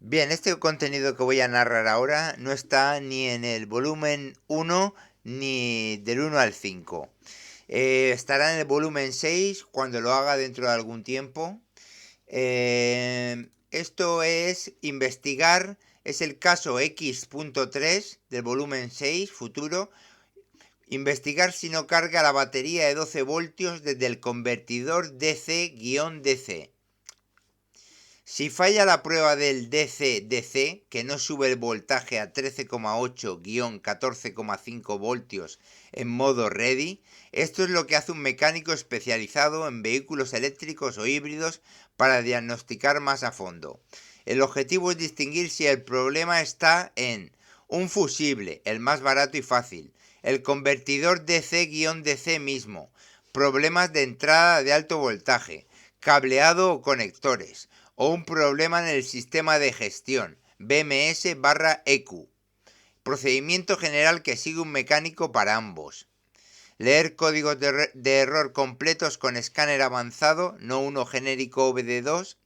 Bien, este contenido que voy a narrar ahora no está ni en el volumen 1 ni del 1 al 5. Estará en el volumen 6 cuando lo haga dentro de algún tiempo. Esto es investigar, es el caso X.3 del volumen 6 futuro. Investigar si no carga la batería de 12 voltios desde el convertidor DC-DC. Si falla la prueba del DC-DC, que no sube el voltaje a 13,8-14,5 voltios en modo ready, esto es lo que hace un mecánico especializado en vehículos eléctricos o híbridos para diagnosticar más a fondo. El objetivo es distinguir si el problema está en un fusible, el más barato y fácil, el convertidor DC-DC mismo, problemas de entrada de alto voltaje, cableado o conectores, o un problema en el sistema de gestión, BMS/EQ. Procedimiento general que sigue un mecánico para ambos. Leer códigos de error completos con escáner avanzado, no uno genérico OBD2.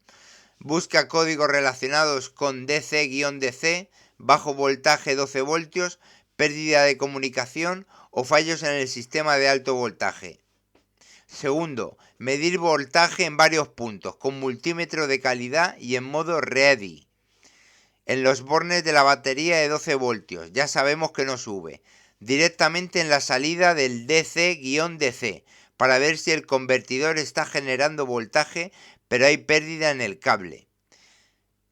Busca códigos relacionados con DC-DC, bajo voltaje 12 voltios, pérdida de comunicación o fallos en el sistema de alto voltaje. Segundo, medir voltaje en varios puntos, con multímetro de calidad y en modo ready. En los bornes de la batería de 12 voltios, ya sabemos que no sube. Directamente en la salida del DC-DC, para ver si el convertidor está generando voltaje, pero hay pérdida en el cable.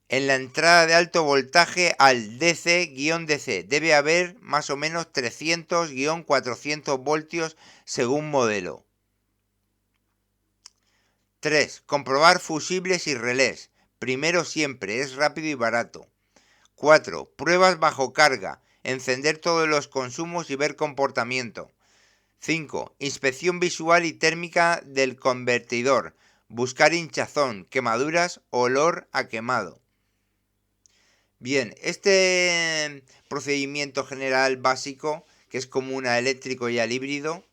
En la entrada de alto voltaje al DC-DC debe haber más o menos 300-400 voltios según modelo. 3. Comprobar fusibles y relés. Primero siempre, es rápido y barato. 4. Pruebas bajo carga. Encender todos los consumos y ver comportamiento. 5. Inspección visual y térmica del convertidor. Buscar hinchazón, quemaduras, olor a quemado. Bien, este procedimiento general básico, que es común al eléctrico y al híbrido,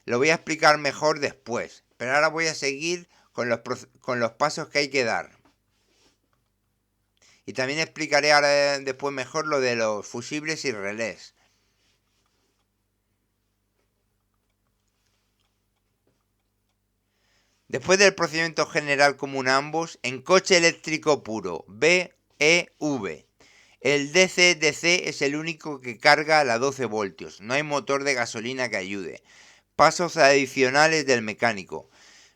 lo voy a explicar mejor después. Pero ahora voy a seguir con los pasos que hay que dar. Y también explicaré ahora después mejor lo de los fusibles y relés. Después del procedimiento general común a ambos, en coche eléctrico puro, BEV, el DC-DC es el único que carga a 12 voltios. No hay motor de gasolina que ayude. Pasos adicionales del mecánico.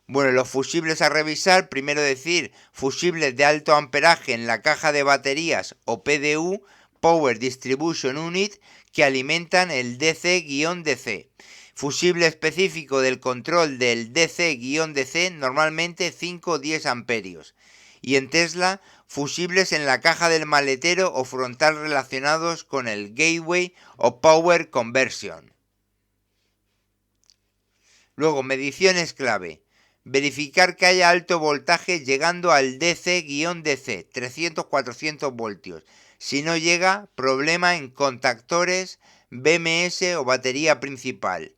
Bueno, los fusibles a revisar, primero decir, fusibles de alto amperaje en la caja de baterías o PDU, Power Distribution Unit, que alimentan el DC-DC. Fusible específico del control del DC-DC, normalmente 5 o 10 amperios. Y en Tesla, fusibles en la caja del maletero o frontal relacionados con el Gateway o Power Conversion. Luego, mediciones clave. Verificar que haya alto voltaje llegando al DC-DC, 300-400 voltios. Si no llega, problema en contactores, BMS o batería principal.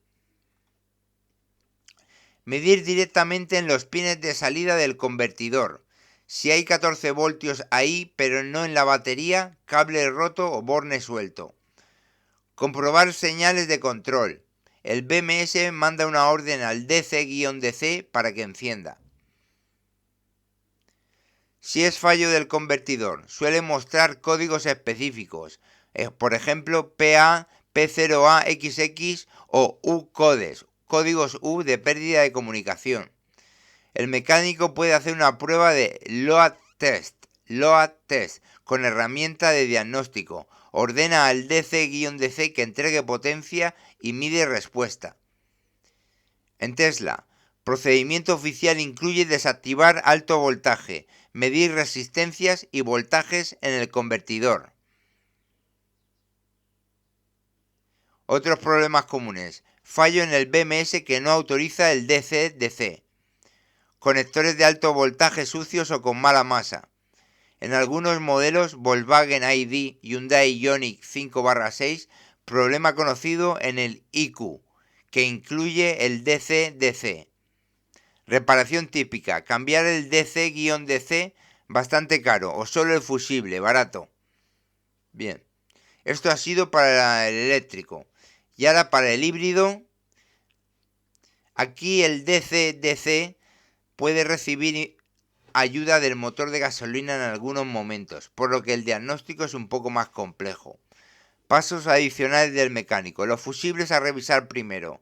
Medir directamente en los pines de salida del convertidor. Si hay 14 voltios ahí, pero no en la batería, cable roto o borne suelto. Comprobar señales de control. El BMS manda una orden al DC-DC para que encienda. Si es fallo del convertidor, suele mostrar códigos específicos, por ejemplo PA, P0AXX o U-codes, códigos U de pérdida de comunicación. El mecánico puede hacer una prueba de load test con herramienta de diagnóstico. Ordena al DC-DC que entregue potencia y mide respuesta. En Tesla, procedimiento oficial incluye desactivar alto voltaje, medir resistencias y voltajes en el convertidor. Otros problemas comunes. Fallo en el BMS que no autoriza el DC-DC. Conectores de alto voltaje sucios o con mala masa. En algunos modelos Volkswagen ID, Hyundai Ioniq 5/6, problema conocido en el EQ, que incluye el DC-DC. Reparación típica. Cambiar el DC-DC bastante caro, o solo el fusible, barato. Bien, esto ha sido para el eléctrico. Y ahora para el híbrido, aquí el DC-DC puede recibir ayuda del motor de gasolina en algunos momentos, por lo que el diagnóstico es un poco más complejo. Pasos adicionales del mecánico. Los fusibles a revisar primero.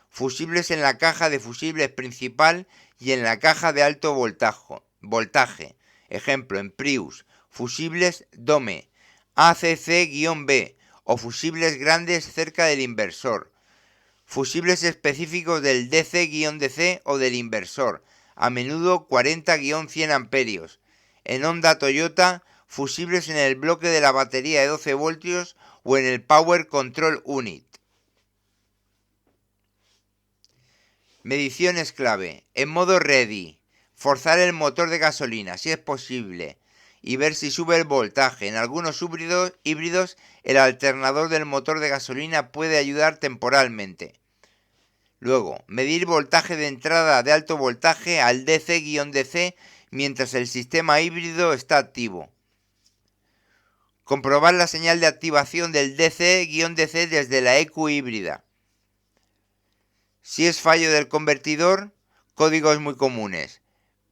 Fusibles en la caja de fusibles principal y en la caja de alto voltaje. Ejemplo, en Prius. Fusibles DOME, ACC-B o fusibles grandes cerca del inversor. Fusibles específicos del DC-DC o del inversor, a menudo 40-100 amperios. En Honda Toyota, fusibles en el bloque de la batería de 12 voltios o en el Power Control Unit. Mediciones clave. En modo ready, forzar el motor de gasolina si es posible y ver si sube el voltaje. En algunos híbridos el alternador del motor de gasolina puede ayudar temporalmente. Luego, medir voltaje de entrada de alto voltaje al DC-DC mientras el sistema híbrido está activo. Comprobar la señal de activación del DC-DC desde la EQ híbrida. Si es fallo del convertidor, códigos muy comunes.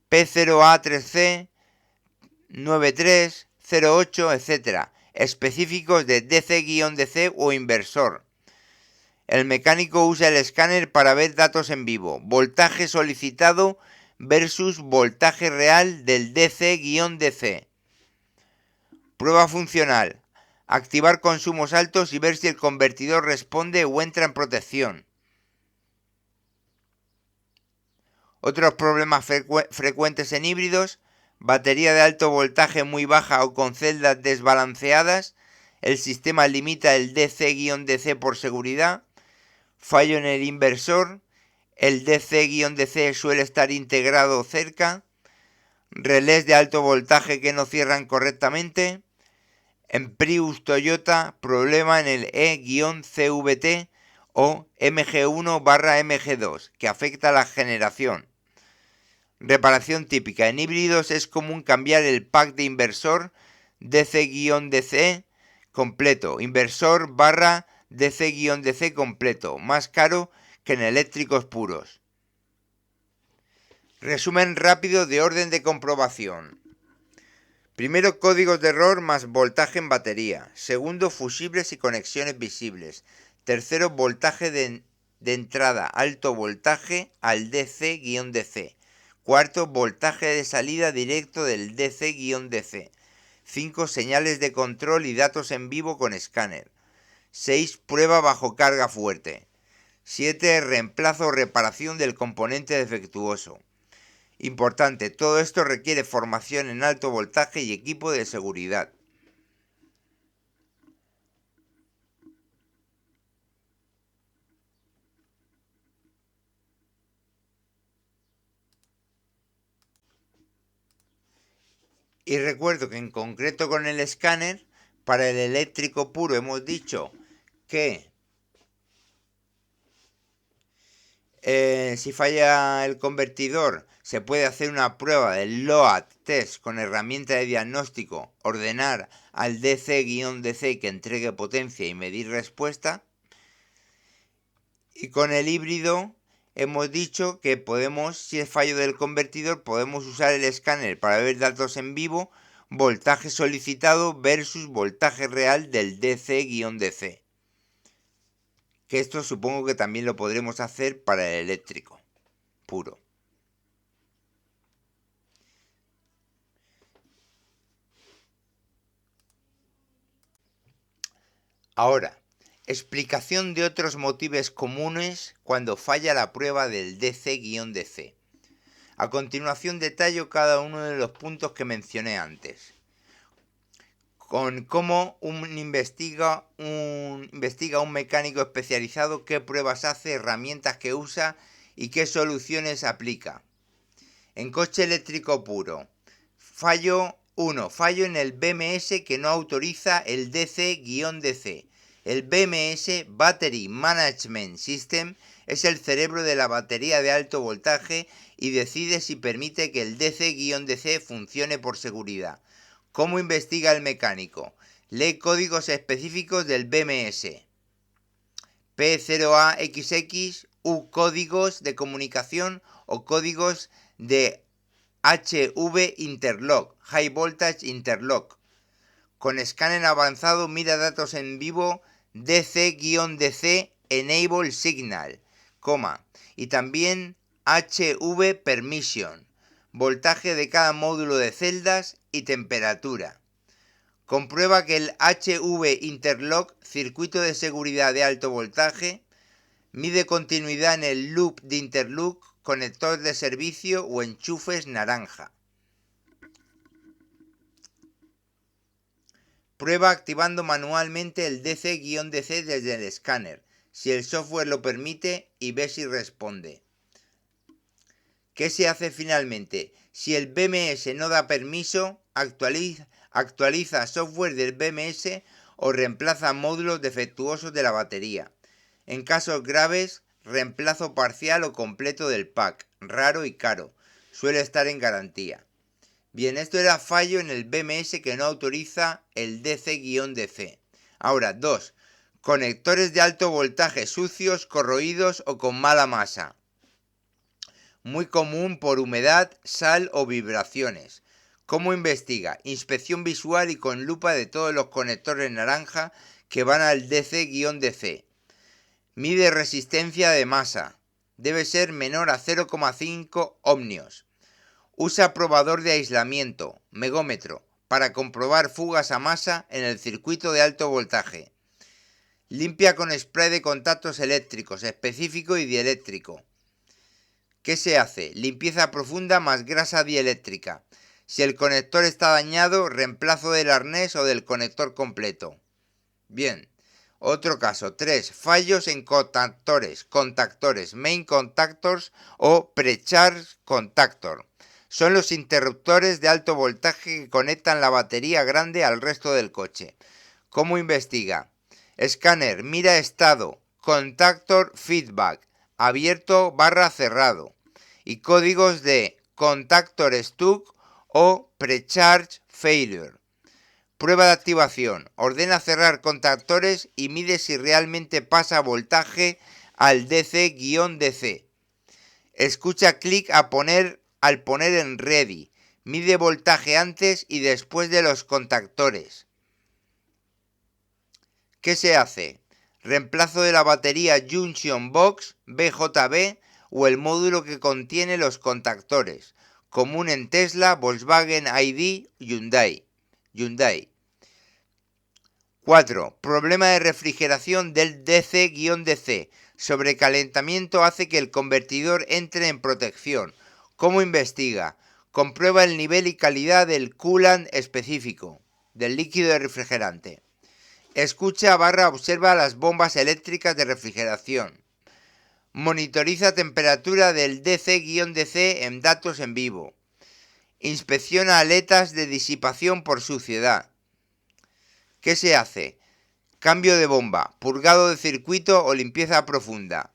P0A3C, 9308, etc. Específicos de DC-DC o inversor. El mecánico usa el escáner para ver datos en vivo. Voltaje solicitado versus voltaje real del DC-DC. Prueba funcional. Activar consumos altos y ver si el convertidor responde o entra en protección. Otros problemas frecuentes en híbridos: batería de alto voltaje muy baja o con celdas desbalanceadas. El sistema limita el DC-DC por seguridad. Fallo en el inversor. El DC-DC suele estar integrado cerca. Relés de alto voltaje que no cierran correctamente. En Prius Toyota, problema en el E-CVT o MG1/MG2 que afecta a la generación. Reparación típica. En híbridos es común cambiar el pack de inversor DC-DC completo. Inversor DC-DC completo. Más caro que en eléctricos puros. Resumen rápido de orden de comprobación. Primero, códigos de error más voltaje en batería. Segundo, fusibles y conexiones visibles. Tercero, voltaje de entrada alto voltaje al DC-DC. Cuarto, voltaje de salida directo del DC-DC. 5. Señales de control y datos en vivo con escáner. 6. Prueba bajo carga fuerte. 7. Reemplazo o reparación del componente defectuoso. Importante, todo esto requiere formación en alto voltaje y equipo de seguridad. Y recuerdo que en concreto con el escáner, para el eléctrico puro hemos dicho que si falla el convertidor se puede hacer una prueba del load test con herramienta de diagnóstico, ordenar al DC-DC que entregue potencia y medir respuesta. Y con el híbrido hemos dicho que podemos, si es fallo del convertidor, podemos usar el escáner para ver datos en vivo, voltaje solicitado versus voltaje real del DC-DC. Que esto supongo que también lo podremos hacer para el eléctrico puro. Ahora, explicación de otros motivos comunes cuando falla la prueba del DC-DC. A continuación detallo cada uno de los puntos que mencioné antes. Con cómo investiga un mecánico especializado, qué pruebas hace, herramientas que usa y qué soluciones aplica. En coche eléctrico puro. Fallo 1. Fallo en el BMS que no autoriza el DC-DC. El BMS, Battery Management System, es el cerebro de la batería de alto voltaje y decide si permite que el DC-DC funcione por seguridad. ¿Cómo investiga el mecánico? Lee códigos específicos del BMS. P0AXX, U códigos de comunicación o códigos de HV Interlock, High Voltage Interlock. Con escáner avanzado mira datos en vivo DC-DC Enable Signal, y también HV Permission, voltaje de cada módulo de celdas y temperatura. Comprueba que el HV Interlock, circuito de seguridad de alto voltaje, mide continuidad en el loop de interlock, conector de servicio o enchufes naranja. Prueba activando manualmente el DC-DC desde el escáner, si el software lo permite, y ve si responde. ¿Qué se hace finalmente? Si el BMS no da permiso, actualiza software del BMS o reemplaza módulos defectuosos de la batería. En casos graves, reemplazo parcial o completo del pack, raro y caro. Suele estar en garantía. Bien, esto era fallo en el BMS que no autoriza el DC-DC. Ahora, 2. Conectores de alto voltaje sucios, corroídos o con mala masa. Muy común por humedad, sal o vibraciones. ¿Cómo investiga? Inspección visual y con lupa de todos los conectores naranja que van al DC-DC. Mide resistencia de masa. Debe ser menor a 0,5 ohmios. Usa probador de aislamiento, megómetro, para comprobar fugas a masa en el circuito de alto voltaje. Limpia con spray de contactos eléctricos, específico y dieléctrico. ¿Qué se hace? Limpieza profunda más grasa dieléctrica. Si el conector está dañado, reemplazo del arnés o del conector completo. Bien. Otro caso, 3. Fallos en contactores, main contactors o precharge contactor. Son los interruptores de alto voltaje que conectan la batería grande al resto del coche. ¿Cómo investiga? Escáner, mira estado, contactor feedback, abierto / cerrado, y códigos de contactor stuck o precharge failure. Prueba de activación. Ordena cerrar contactores y mide si realmente pasa voltaje al DC-DC. Escucha clic al poner en ready. Mide voltaje antes y después de los contactores. ¿Qué se hace? Reemplazo de la batería Junction Box, BJB, o el módulo que contiene los contactores. Común en Tesla, Volkswagen ID, Hyundai. 4. Problema de refrigeración del DC-DC. Sobrecalentamiento hace que el convertidor entre en protección. ¿Cómo investiga? Comprueba el nivel y calidad del coolant específico, del líquido de refrigerante. Escucha / observa las bombas eléctricas de refrigeración. Monitoriza temperatura del DC-DC en datos en vivo. Inspecciona aletas de disipación por suciedad. ¿Qué se hace? Cambio de bomba, purgado de circuito o limpieza profunda.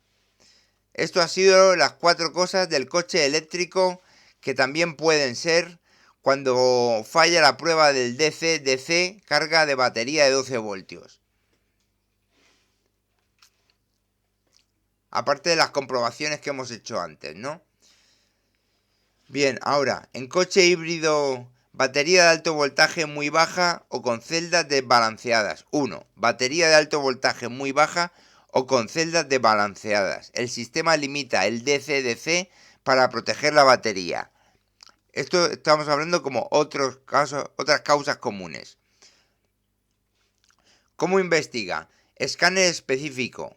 Esto ha sido las 4 cosas del coche eléctrico que también pueden ser cuando falla la prueba del DC-DC, carga de batería de 12 voltios. Aparte de las comprobaciones que hemos hecho antes, ¿no? Bien, ahora, en coche híbrido, batería de alto voltaje muy baja o con celdas desbalanceadas. 1. Batería de alto voltaje muy baja o con celdas desbalanceadas. El sistema limita el DC-DC para proteger la batería. Esto estamos hablando como otras causas comunes. ¿Cómo investiga? Escáner específico,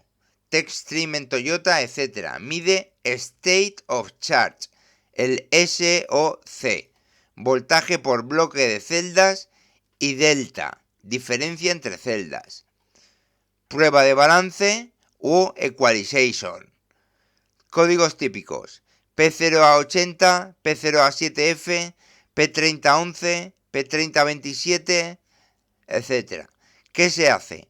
TechStream en Toyota, etc. Mide State of Charge, el SOC, voltaje por bloque de celdas, y delta, diferencia entre celdas. Prueba de balance o equalization. Códigos típicos: P0A80, P0A7F, P3011, P3027, etc. ¿Qué se hace?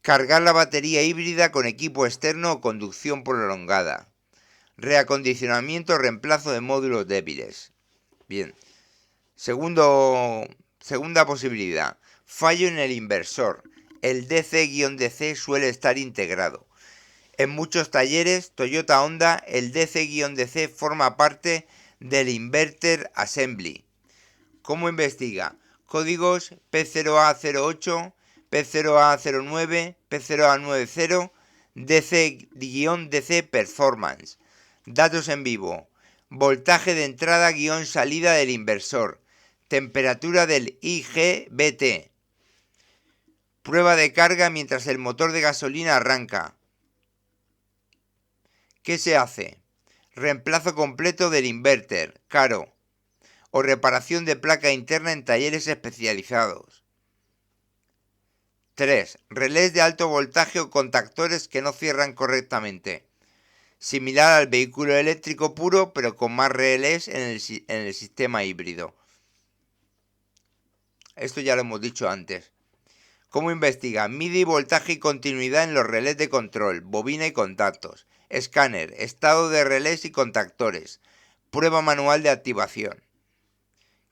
Cargar la batería híbrida con equipo externo o conducción prolongada. Reacondicionamiento o reemplazo de módulos débiles. Bien. Segunda posibilidad. Fallo en el inversor. El DC-DC suele estar integrado. En muchos talleres Toyota Honda, el DC-DC forma parte del Inverter Assembly. ¿Cómo investiga? Códigos P0A08, P0A09, P0A90, DC-DC Performance. Datos en vivo. Voltaje de entrada-salida del inversor. Temperatura del IGBT. Prueba de carga mientras el motor de gasolina arranca. ¿Qué se hace? Reemplazo completo del inverter, caro. O reparación de placa interna en talleres especializados. 3. Relés de alto voltaje o contactores que no cierran correctamente. Similar al vehículo eléctrico puro, pero con más relés en el sistema híbrido. Esto ya lo hemos dicho antes. ¿Cómo investiga? Mide voltaje y continuidad en los relés de control, bobina y contactos. Escáner, estado de relés y contactores. Prueba manual de activación.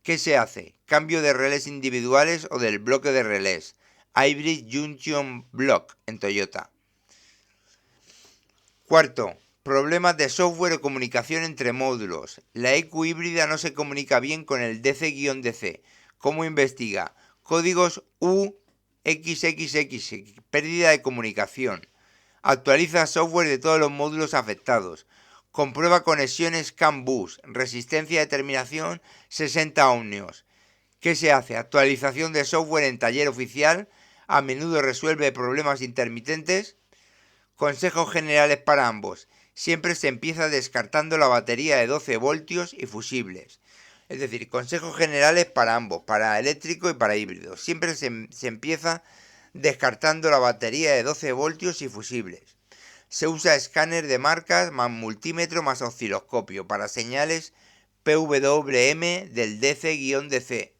¿Qué se hace? Cambio de relés individuales o del bloque de relés. Hybrid Junction Block en Toyota. Cuarto, problemas de software o comunicación entre módulos. La EQ híbrida no se comunica bien con el DC-DC. ¿Cómo investiga? Códigos UXXX, pérdida de comunicación. Actualiza software de todos los módulos afectados. Comprueba conexiones CAN bus. Resistencia de terminación 60 ohmios. ¿Qué se hace? Actualización de software en taller oficial. A menudo resuelve problemas intermitentes. Consejos generales para ambos. Siempre se empieza descartando la batería de 12 voltios y fusibles. Es decir, consejos generales para ambos, para eléctrico y para híbrido. Siempre se empieza descartando la batería de 12 voltios y fusibles. Se usa escáner de marcas más multímetro más osciloscopio para señales PWM del DC-DC.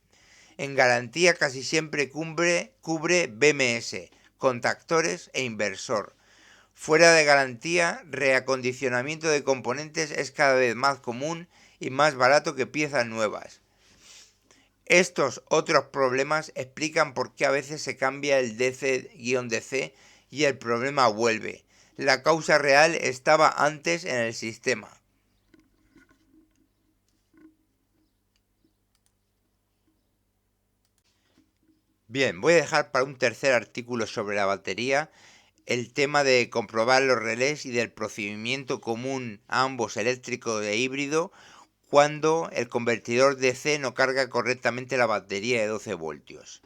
En garantía casi siempre cubre BMS, contactores e inversor. Fuera de garantía, reacondicionamiento de componentes es cada vez más común y más barato que piezas nuevas. Estos otros problemas explican por qué a veces se cambia el DC-DC y el problema vuelve. La causa real estaba antes en el sistema. Bien, voy a dejar para un tercer artículo sobre la batería el tema de comprobar los relés y del procedimiento común a ambos eléctrico e híbrido cuando el convertidor DC no carga correctamente la batería de 12 voltios.